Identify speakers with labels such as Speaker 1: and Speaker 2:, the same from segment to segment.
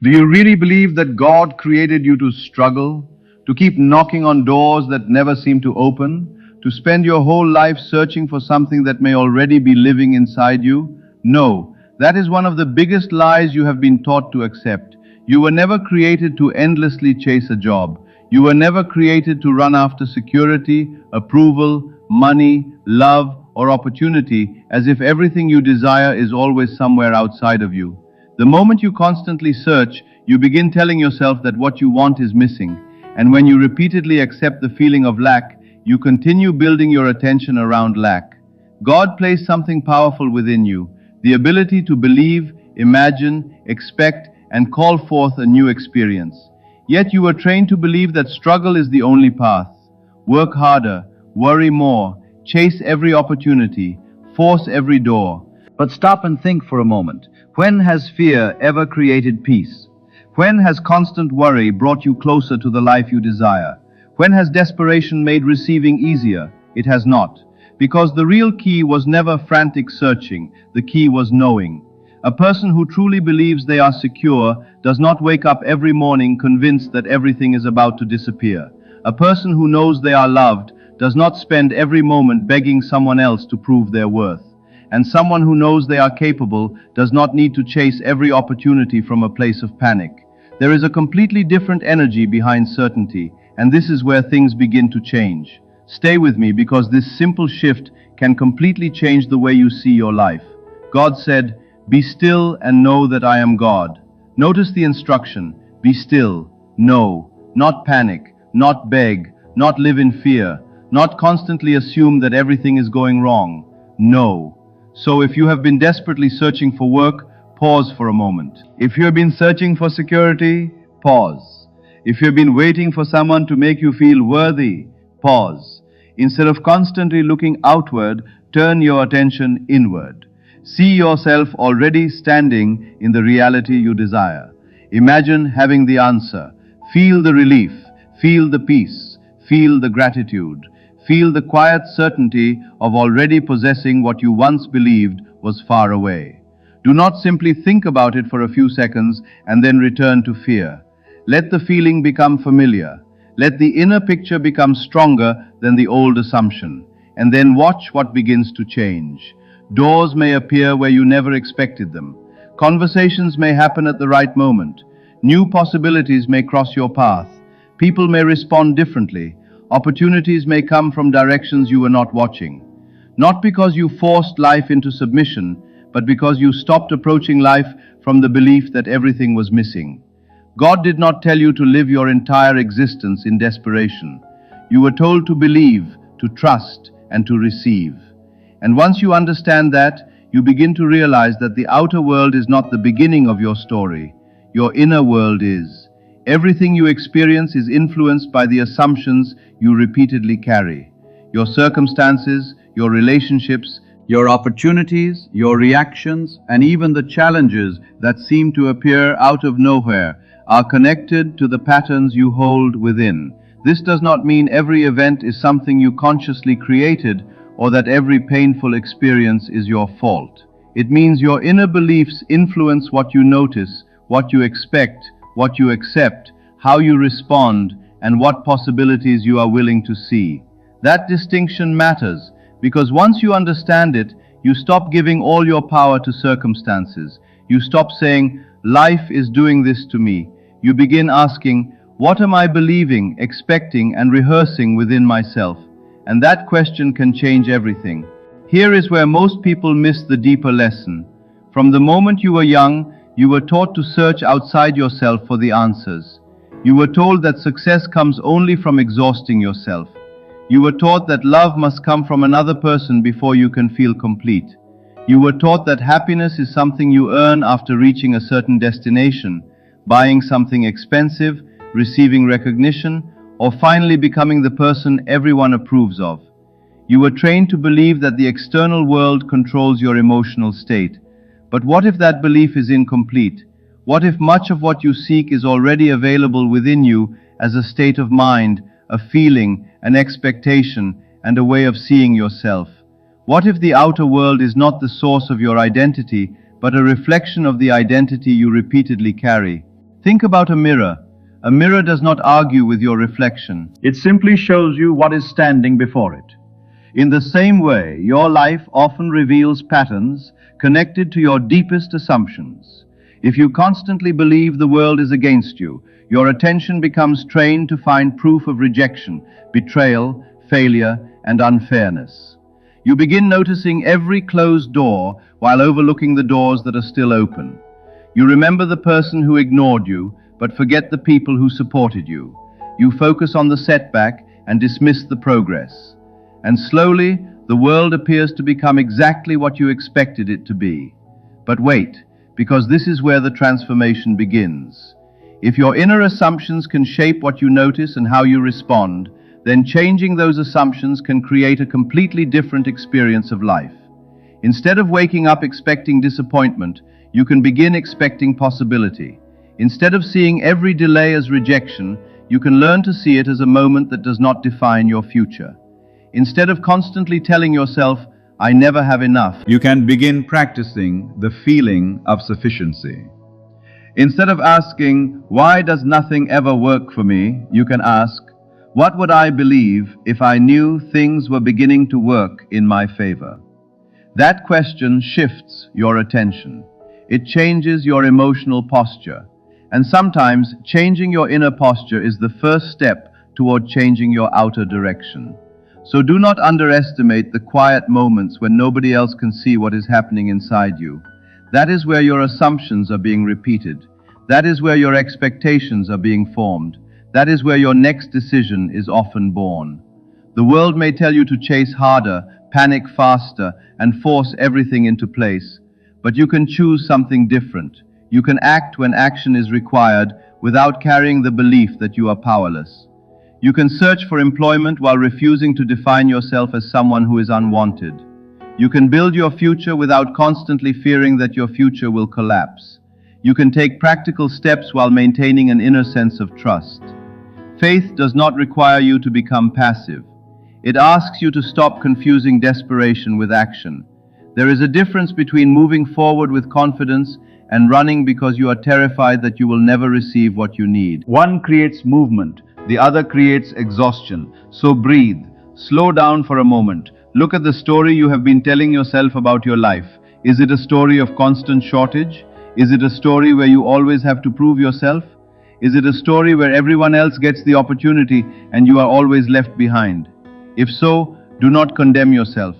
Speaker 1: Do you really believe that God created you to struggle, to keep knocking on doors that never seem to open, to spend your whole life searching for something that may already be living inside you? No, that is one of the biggest lies you have been taught to accept. You were never created to endlessly chase a job. You were never created to run after security, approval, money, love, or opportunity, as if everything you desire is always somewhere outside of you. The moment you constantly search, you begin telling yourself that what you want is missing. And when you repeatedly accept the feeling of lack, you continue building your attention around lack. God placed something powerful within you, the ability to believe, imagine, expect, and call forth a new experience. Yet you were trained to believe that struggle is the only path. Work harder, worry more, chase every opportunity, force every door.
Speaker 2: But stop and think for a moment. When has fear ever created peace? When has constant worry brought you closer to the life you desire? When has desperation made receiving easier? It has not. Because the real key was never frantic searching. The key was knowing. A person who truly believes they are secure does not wake up every morning convinced that everything is about to disappear. A person who knows they are loved does not spend every moment begging someone else to prove their worth. And someone who knows they are capable does not need to chase every opportunity from a place of panic. There is a completely different energy behind certainty, and this is where things begin to change. Stay with me, because this simple shift can completely change the way you see your life. God said, "Be still and know that I am God." Notice the instruction, be still, know, not panic, not beg, not live in fear, not constantly assume that everything is going wrong. Know. So if you have been desperately searching for work, pause for a moment. If you have been searching for security, pause. If you have been waiting for someone to make you feel worthy, pause. Instead of constantly looking outward, turn your attention inward. See yourself already standing in the reality you desire. Imagine having the answer. Feel the relief, feel the peace, feel the gratitude. Feel the quiet certainty of already possessing what you once believed was far away. Do not simply think about it for a few seconds and then return to fear. Let the feeling become familiar. Let the inner picture become stronger than the old assumption. And then watch what begins to change. Doors may appear where you never expected them. Conversations may happen at the right moment. New possibilities may cross your path. People may respond differently. Opportunities may come from directions you were not watching. Not because you forced life into submission, but because you stopped approaching life from the belief that everything was missing. God did not tell you to live your entire existence in desperation. You were told to believe, to trust, and to receive. And once you understand that, you begin to realize that the outer world is not the beginning of your story. Your inner world is. Everything you experience is influenced by the assumptions you repeatedly carry. Your circumstances, your relationships, your opportunities, your reactions, and even the challenges that seem to appear out of nowhere are connected to the patterns you hold within. This does not mean every event is something you consciously created or that every painful experience is your fault. It means your inner beliefs influence what you notice, what you expect, what you accept, how you respond, and what possibilities you are willing to see. That distinction matters, because once you understand it, you stop giving all your power to circumstances. You stop saying, "Life is doing this to me." You begin asking, "What am I believing, expecting, and rehearsing within myself?" And that question can change everything. Here is where most people miss the deeper lesson. From the moment you were young, you were taught to search outside yourself for the answers. You were told that success comes only from exhausting yourself. You were taught that love must come from another person before you can feel complete. You were taught that happiness is something you earn after reaching a certain destination, buying something expensive, receiving recognition, or finally becoming the person everyone approves of. You were trained to believe that the external world controls your emotional state. But what if that belief is incomplete? What if much of what you seek is already available within you as a state of mind, a feeling, an expectation, and a way of seeing yourself? What if the outer world is not the source of your identity, but a reflection of the identity you repeatedly carry?
Speaker 1: Think about a mirror. A mirror does not argue with your reflection.
Speaker 2: It simply shows you what is standing before it.
Speaker 1: In the same way, your life often reveals patterns connected to your deepest assumptions. If you constantly believe the world is against you, your attention becomes trained to find proof of rejection, betrayal, failure, and unfairness. You begin noticing every closed door while overlooking the doors that are still open. You remember the person who ignored you, but forget the people who supported you. You focus on the setback and dismiss the progress. And slowly, the world appears to become exactly what you expected it to be. But wait, because this is where the transformation begins. If your inner assumptions can shape what you notice and how you respond, then changing those assumptions can create a completely different experience of life. Instead of waking up expecting disappointment, you can begin expecting possibility. Instead of seeing every delay as rejection, you can learn to see it as a moment that does not define your future. Instead of constantly telling yourself, "I never have enough,"
Speaker 2: You can begin practicing the feeling of sufficiency. Instead of asking, "Why does nothing ever work for me?" you can ask, "What would I believe if I knew things were beginning to work in my favor?" That question shifts your attention. It changes your emotional posture. And sometimes, changing your inner posture is the first step toward changing your outer direction. So do not underestimate the quiet moments when nobody else can see what is happening inside you. That is where your assumptions are being repeated. That is where your expectations are being formed. That is where your next decision is often born. The world may tell you to chase harder, panic faster, and force everything into place. But you can choose something different. You can act when action is required without carrying the belief that you are powerless. You can search for employment while refusing to define yourself as someone who is unwanted. You can build your future without constantly fearing that your future will collapse. You can take practical steps while maintaining an inner sense of trust. Faith does not require you to become passive. It asks you to stop confusing desperation with action. There is a difference between moving forward with confidence and running because you are terrified that you will never receive what you need. One creates movement, the other creates exhaustion. So breathe, slow down for a moment. Look at the story you have been telling yourself about your life. Is it a story of constant shortage? Is it a story where you always have to prove yourself? Is it a story where everyone else gets the opportunity and you are always left behind? If so, do not condemn yourself.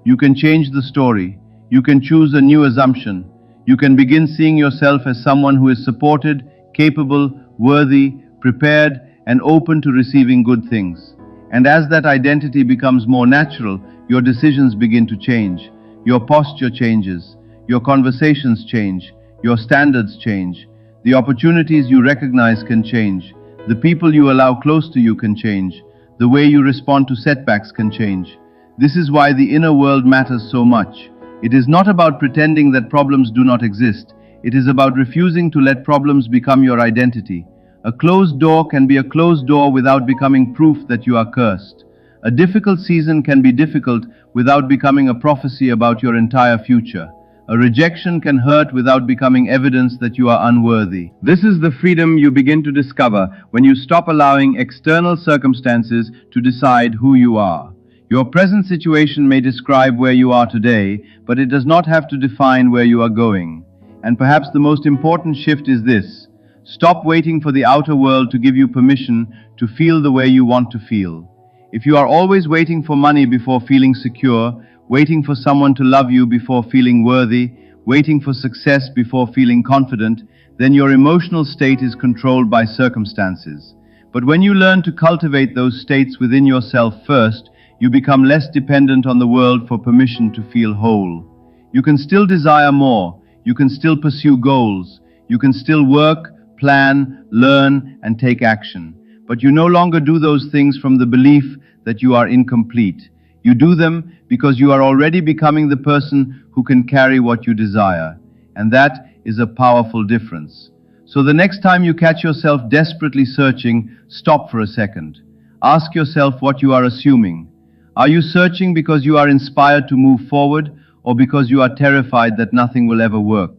Speaker 2: You can change the story. You can choose a new assumption. You can begin seeing yourself as someone who is supported, capable, worthy, prepared, and open to receiving good things. And as that identity becomes more natural, your decisions begin to change. Your posture changes. Your conversations change. Your standards change. The opportunities you recognize can change. The people you allow close to you can change. The way you respond to setbacks can change. This is why the inner world matters so much. It is not about pretending that problems do not exist. It is about refusing to let problems become your identity. A closed door can be a closed door without becoming proof that you are cursed. A difficult season can be difficult without becoming a prophecy about your entire future. A rejection can hurt without becoming evidence that you are unworthy. This is the freedom you begin to discover when you stop allowing external circumstances to decide who you are. Your present situation may describe where you are today, but it does not have to define where you are going. And perhaps the most important shift is this: stop waiting for the outer world to give you permission to feel the way you want to feel. If you are always waiting for money before feeling secure, waiting for someone to love you before feeling worthy, waiting for success before feeling confident, then your emotional state is controlled by circumstances. But when you learn to cultivate those states within yourself first, you become less dependent on the world for permission to feel whole. You can still desire more. You can still pursue goals. You can still work, plan, learn, and take action. But you no longer do those things from the belief that you are incomplete. You do them because you are already becoming the person who can carry what you desire. And that is a powerful difference. So the next time you catch yourself desperately searching, stop for a second. Ask yourself what you are assuming. Are you searching because you are inspired to move forward, or because you are terrified that nothing will ever work?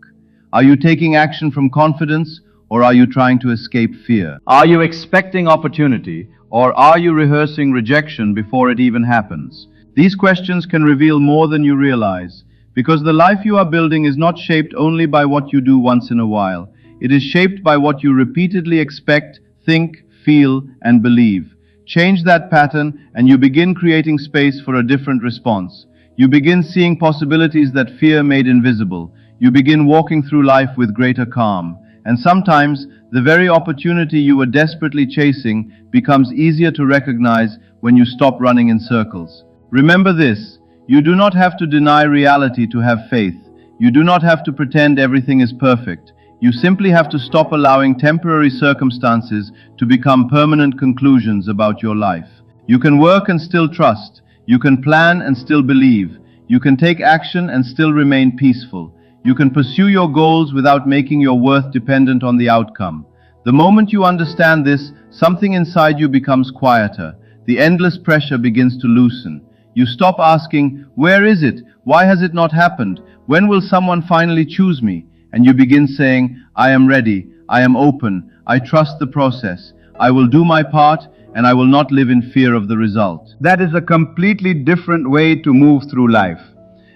Speaker 2: Are you taking action from confidence,
Speaker 1: or are you trying to escape fear? Are you expecting opportunity, or are you rehearsing rejection before it even happens? These questions can reveal more than you realize, because the life you are building is not shaped only by what you do once in a while. It is shaped by what you repeatedly expect, think, feel, and believe. Change that pattern and you begin creating space for a different response. You begin seeing possibilities that fear made invisible. You begin walking through life with greater calm. And sometimes, the very opportunity you were desperately chasing becomes easier to recognize when you stop running in circles. Remember this: you do not have to deny reality to have faith. You do not have to pretend everything is perfect. You simply have to stop allowing temporary circumstances to become permanent conclusions about your life. You can work and still trust. You can plan and still believe. You can take action and still remain peaceful. You can pursue your goals without making your worth dependent on the outcome. The moment you understand this, something inside you becomes quieter. The endless pressure begins to loosen. You stop asking, "Where is it? Why has it not happened? When will someone finally choose me?" And you begin saying, "I am ready, I am open, I trust the process, I will do my part, and I will not live in fear of the result." That is a completely different way to move through life.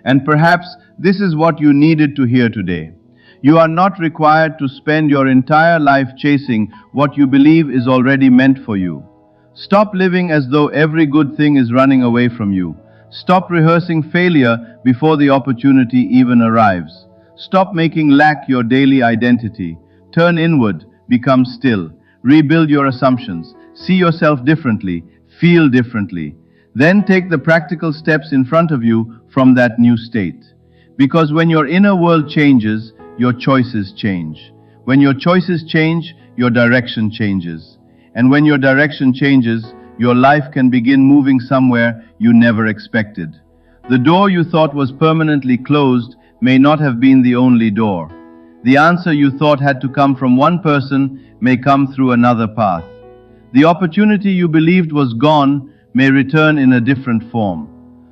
Speaker 1: And perhaps this is what you needed to hear today. You are not required to spend your entire life chasing what you believe is already meant for you. Stop living as though every good thing is running away from you. Stop rehearsing failure before the opportunity even arrives. Stop making lack your daily identity. Turn inward, become still, rebuild your assumptions, see yourself differently, feel differently. Then take the practical steps in front of you from that new state. Because when your inner world changes, your choices change. When your choices change, your direction changes. And when your direction changes, your life can begin moving somewhere you never expected. The door you thought was permanently closed may not have been the only door. The answer you thought had to come from one person may come through another path. The opportunity you believed was gone may return in a different form.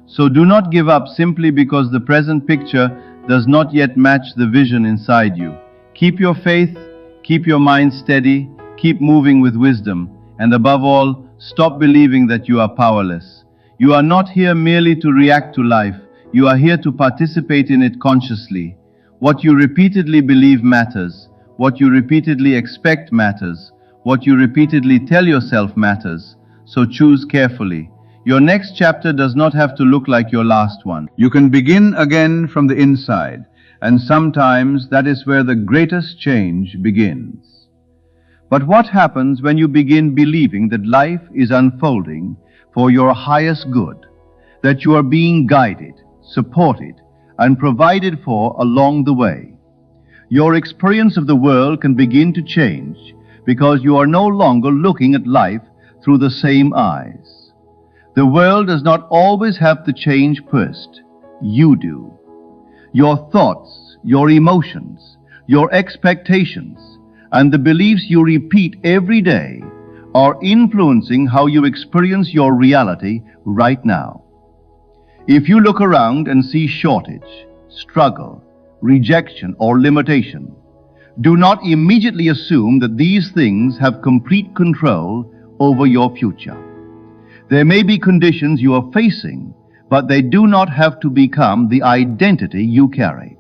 Speaker 1: So do not give up simply because the present picture does not yet match the vision inside you. Keep your faith, keep your mind steady, keep moving with wisdom, and above all, stop believing that you are powerless. You are not here merely to react to life. You are here to participate in it consciously. What you repeatedly believe matters. What you repeatedly expect matters. What you repeatedly tell yourself matters. So choose carefully. Your next chapter does not have to look like your last one. You can begin again from the inside, and sometimes that is where the greatest change begins. But what happens when you begin believing that life is unfolding for your highest good, that you are being guided, supported, and provided for along the way? Your experience of the world can begin to change because you are no longer looking at life through the same eyes. The world does not always have to change first. You do. Your thoughts, your emotions, your expectations, and the beliefs you repeat every day are influencing how you experience your reality right now. If you look around and see shortage, struggle, rejection, or limitation, do not immediately assume that these things have complete control over your future. There may be conditions you are facing, but they do not have to become the identity you carry.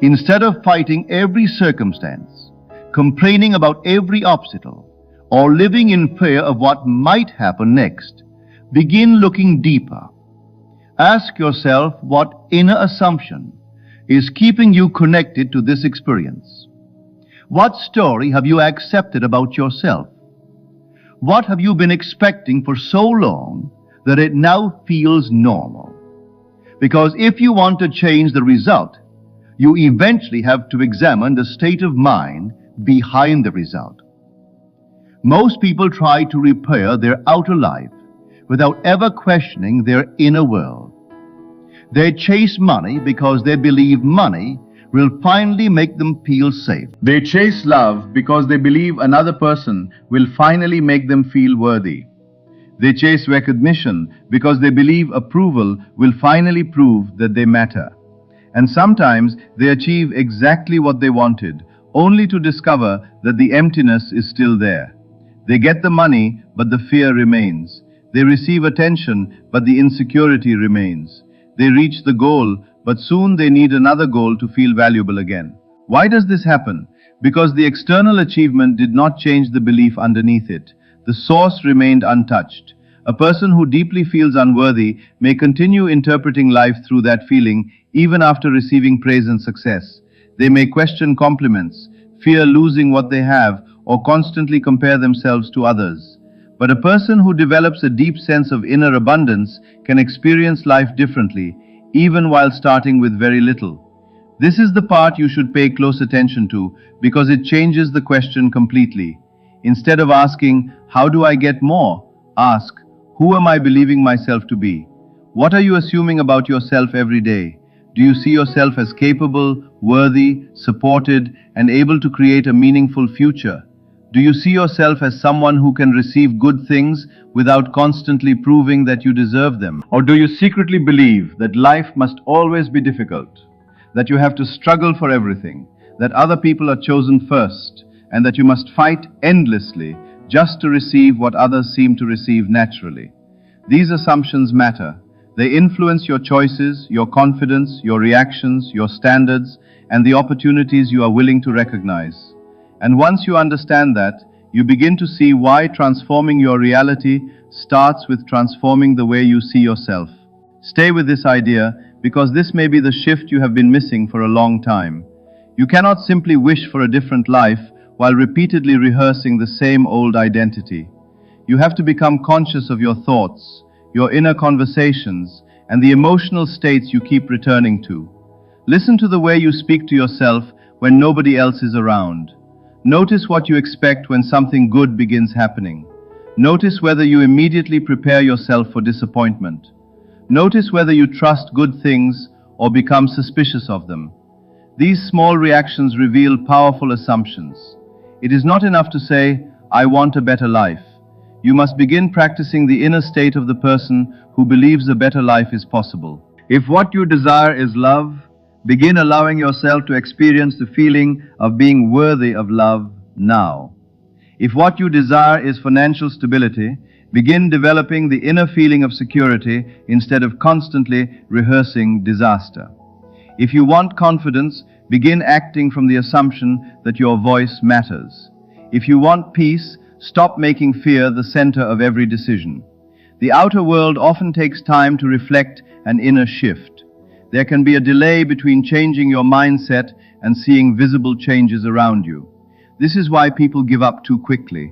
Speaker 1: Instead of fighting every circumstance, complaining about every obstacle, or living in fear of what might happen next, begin looking deeper. Ask yourself what inner assumption is keeping you connected to this experience. What story have you accepted about yourself? What have you been expecting for so long that it now feels normal? Because if you want to change the result, you eventually have to examine the state of mind behind the result. Most people try to repair their outer life without ever questioning their inner world. They chase money because they believe money will finally make them feel safe. They chase love because they believe another person will finally make them feel worthy. They chase recognition because they believe approval will finally prove that they matter. And sometimes they achieve exactly what they wanted, only to discover that the emptiness is still there. They get the money, but the fear remains. They receive attention, but the insecurity remains. They reach the goal, but soon they need another goal to feel valuable again. Why does this happen? Because the external achievement did not change the belief underneath it. The source remained untouched. A person who deeply feels unworthy may continue interpreting life through that feeling even after receiving praise and success. They may question compliments, fear losing what they have, or constantly compare themselves to others. But a person who develops a deep sense of inner abundance can experience life differently, even while starting with very little. This is the part you should pay close attention to because it changes the question completely. Instead of asking, "How do I get more?" ask, "Who am I believing myself to be?" What are you assuming about yourself every day? Do you see yourself as capable, worthy, supported, and able to create a meaningful future? Do you see yourself as someone who can receive good things without constantly proving that you deserve them? Or do you secretly believe that life must always be difficult, that you have to struggle for everything, that other people are chosen first, and that you must fight endlessly just to receive what others seem to receive naturally? These assumptions matter. They influence your choices, your confidence, your reactions, your standards, and the opportunities you are willing to recognize. And once you understand that, you begin to see why transforming your reality starts with transforming the way you see yourself. Stay with this idea because this may be the shift you have been missing for a long time. You cannot simply wish for a different life while repeatedly rehearsing the same old identity. You have to become conscious of your thoughts, your inner conversations, and the emotional states you keep returning to. Listen to the way you speak to yourself when nobody else is around. Notice what you expect when something good begins happening. Notice whether you immediately prepare yourself for disappointment. Notice whether you trust good things or become suspicious of them. These small reactions reveal powerful assumptions. It is not enough to say, "I want a better life." You must begin practicing the inner state of the person who believes a better life is possible. If what you desire is love, begin allowing yourself to experience the feeling of being worthy of love now. If what you desire is financial stability, begin developing the inner feeling of security instead of constantly rehearsing disaster. If you want confidence, begin acting from the assumption that your voice matters. If you want peace, stop making fear the center of every decision. The outer world often takes time to reflect an inner shift. There can be a delay between changing your mindset and seeing visible changes around you. This is why people give up too quickly.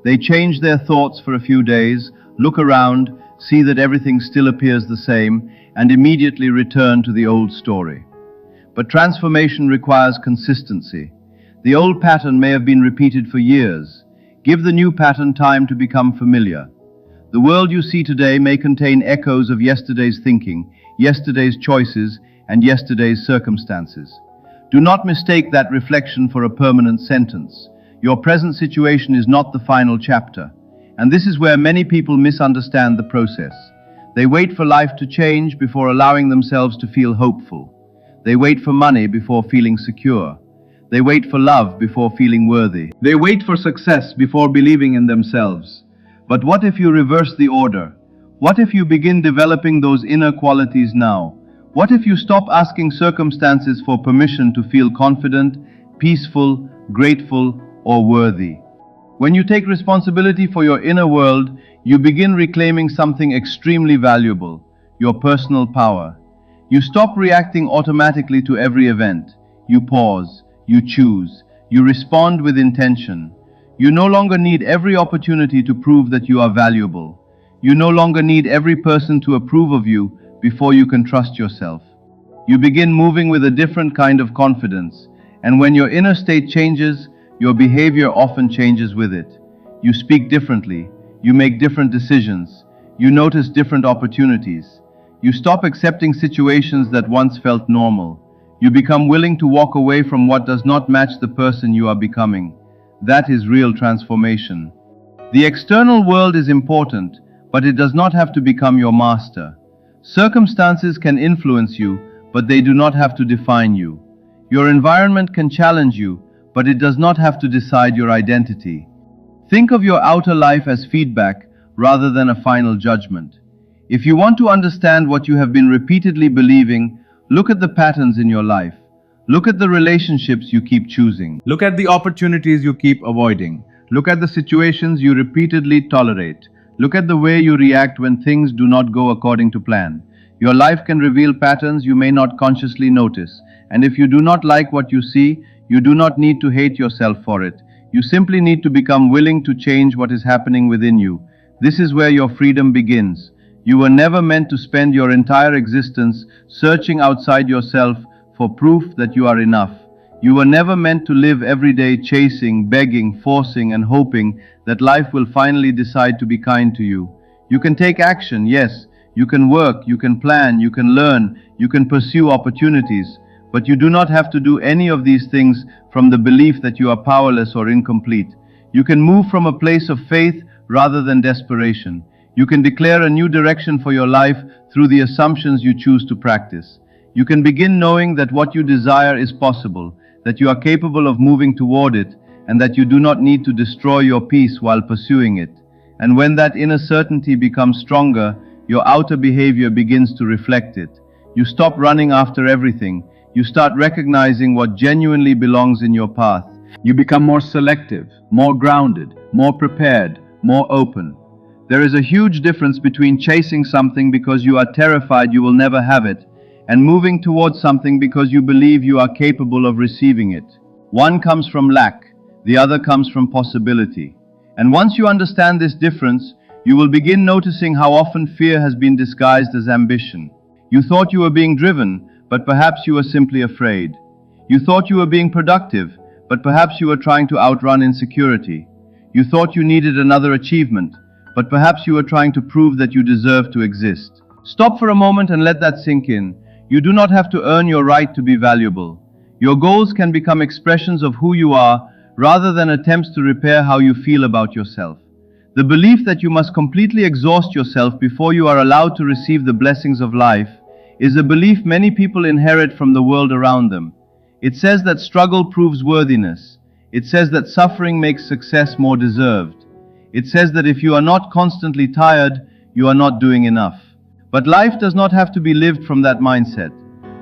Speaker 1: They change their thoughts for a few days, look around, see that everything still appears the same, and immediately return to the old story. But transformation requires consistency. The old pattern may have been repeated for years. Give the new pattern time to become familiar. The world you see today may contain echoes of yesterday's thinking, yesterday's choices, and yesterday's circumstances. Do not mistake that reflection for a permanent sentence. Your present situation is not the final chapter. And this is where many people misunderstand the process. They wait for life to change before allowing themselves to feel hopeful. They wait for money before feeling secure. They wait for love before feeling worthy. They wait for success before believing in themselves. But what if you reverse the order? What if you begin developing those inner qualities now? What if you stop asking circumstances for permission to feel confident, peaceful, grateful, or worthy? When you take responsibility for your inner world, you begin reclaiming something extremely valuable, your personal power. You stop reacting automatically to every event. You pause. You choose. You respond with intention. You no longer need every opportunity to prove that you are valuable. You no longer need every person to approve of you before you can trust yourself. You begin moving with a different kind of confidence, and when your inner state changes, your behavior often changes with it. You speak differently. You make different decisions. You notice different opportunities. You stop accepting situations that once felt normal. You become willing to walk away from what does not match the person you are becoming. That is real transformation. The external world is important, but it does not have to become your master. Circumstances can influence you, but they do not have to define you. Your environment can challenge you, but it does not have to decide your identity. Think of your outer life as feedback rather than a final judgment. If you want to understand what you have been repeatedly believing, look at the patterns in your life. Look at the relationships you keep choosing. Look at the opportunities you keep avoiding. Look at the situations you repeatedly tolerate. Look at the way you react when things do not go according to plan. Your life can reveal patterns you may not consciously notice. And if you do not like what you see, you do not need to hate yourself for it. You simply need to become willing to change what is happening within you. This is where your freedom begins. You were never meant to spend your entire existence searching outside yourself for proof that you are enough. You were never meant to live every day chasing, begging, forcing, and hoping that life will finally decide to be kind to you. You can take action, yes. You can work, you can plan, you can learn, you can pursue opportunities. But you do not have to do any of these things from the belief that you are powerless or incomplete. You can move from a place of faith rather than desperation. You can declare a new direction for your life through the assumptions you choose to practice. You can begin knowing that what you desire is possible, that you are capable of moving toward it, and that you do not need to destroy your peace while pursuing it. And when that inner certainty becomes stronger, your outer behavior begins to reflect it. You stop running after everything. You start recognizing what genuinely belongs in your path. You become more selective, more grounded, more prepared, more open. There is a huge difference between chasing something because you are terrified you will never have it, and moving towards something because you believe you are capable of receiving it. One comes from lack, the other comes from possibility. And once you understand this difference, you will begin noticing how often fear has been disguised as ambition. You thought you were being driven, but perhaps you were simply afraid. You thought you were being productive, but perhaps you were trying to outrun insecurity. You thought you needed another achievement, but perhaps you were trying to prove that you deserve to exist. Stop for a moment and let that sink in. You do not have to earn your right to be valuable. Your goals can become expressions of who you are rather than attempts to repair how you feel about yourself. The belief that you must completely exhaust yourself before you are allowed to receive the blessings of life is a belief many people inherit from the world around them. It says that struggle proves worthiness. It says that suffering makes success more deserved. It says that if you are not constantly tired, you are not doing enough. But life does not have to be lived from that mindset.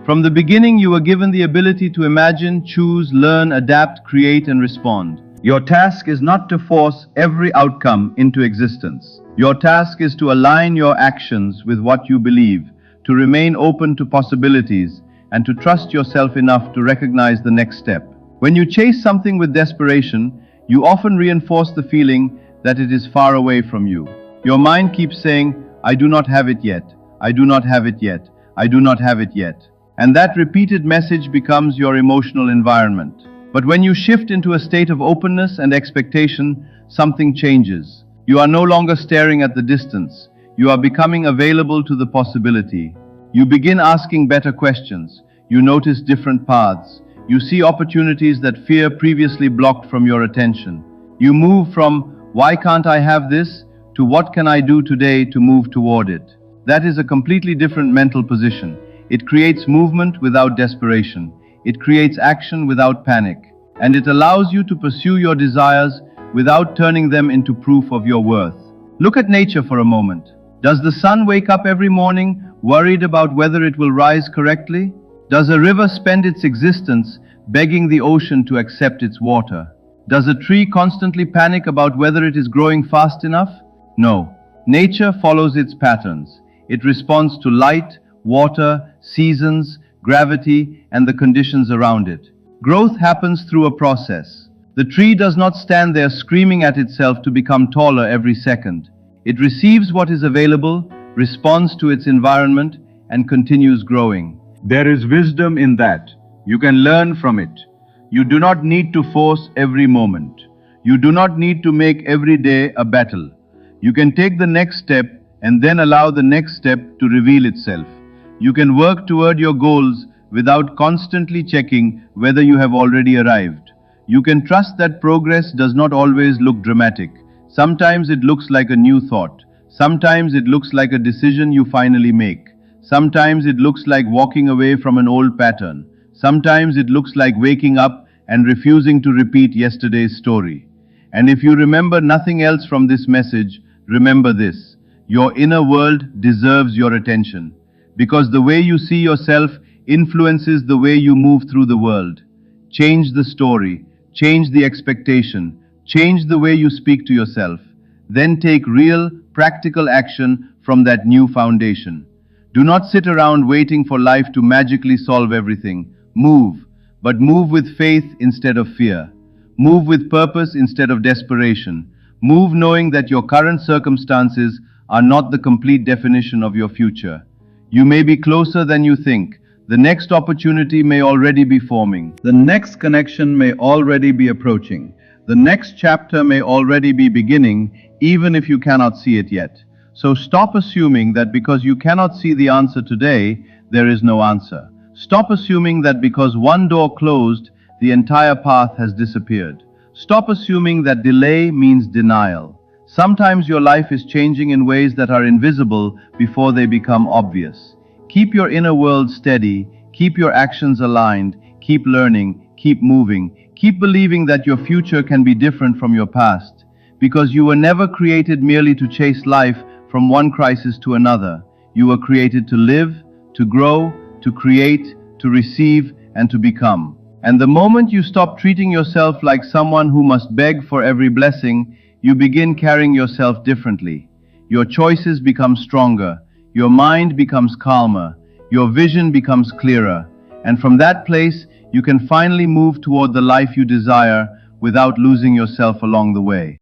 Speaker 1: From the beginning, you were given the ability to imagine, choose, learn, adapt, create, and respond. Your task is not to force every outcome into existence. Your task is to align your actions with what you believe, to remain open to possibilities, and to trust yourself enough to recognize the next step. When you chase something with desperation, you often reinforce the feeling that it is far away from you. Your mind keeps saying, I do not have it yet, I do not have it yet, I do not have it yet. And that repeated message becomes your emotional environment. But when you shift into a state of openness and expectation, something changes. You are no longer staring at the distance. You are becoming available to the possibility. You begin asking better questions. You notice different paths. You see opportunities that fear previously blocked from your attention. You move from, why can't I have this, to what can I do today to move toward it. That is a completely different mental position. It creates movement without desperation. It creates action without panic. And it allows you to pursue your desires without turning them into proof of your worth. Look at nature for a moment. Does the sun wake up every morning worried about whether it will rise correctly? Does a river spend its existence begging the ocean to accept its water? Does a tree constantly panic about whether it is growing fast enough? No. Nature follows its patterns. It responds to light, water, seasons, gravity, and the conditions around it. Growth happens through a process. The tree does not stand there screaming at itself to become taller every second. It receives what is available, responds to its environment, and continues growing. There is wisdom in that. You can learn from it. You do not need to force every moment. You do not need to make every day a battle. You can take the next step and then allow the next step to reveal itself. You can work toward your goals without constantly checking whether you have already arrived. You can trust that progress does not always look dramatic. Sometimes it looks like a new thought. Sometimes it looks like a decision you finally make. Sometimes it looks like walking away from an old pattern. Sometimes it looks like waking up and refusing to repeat yesterday's story. And if you remember nothing else from this message, remember this: your inner world deserves your attention, because the way you see yourself influences the way you move through the world. Change the story, change the expectation, change the way you speak to yourself. Then take real, practical action from that new foundation. Do not sit around waiting for life to magically solve everything. Move, but move with faith instead of fear. Move with purpose instead of desperation. Move knowing that your current circumstances are not the complete definition of your future. You may be closer than you think. The next opportunity may already be forming. The next connection may already be approaching. The next chapter may already be beginning, even if you cannot see it yet. So stop assuming that because you cannot see the answer today, there is no answer. Stop assuming that because one door closed, the entire path has disappeared. Stop assuming that delay means denial. Sometimes your life is changing in ways that are invisible before they become obvious. Keep your inner world steady, keep your actions aligned, keep learning, keep moving, keep believing that your future can be different from your past. Because you were never created merely to chase life from one crisis to another. You were created to live, to grow, to create, to receive, and to become. And the moment you stop treating yourself like someone who must beg for every blessing, you begin carrying yourself differently. Your choices become stronger, your mind becomes calmer, your vision becomes clearer, and from that place, you can finally move toward the life you desire without losing yourself along the way.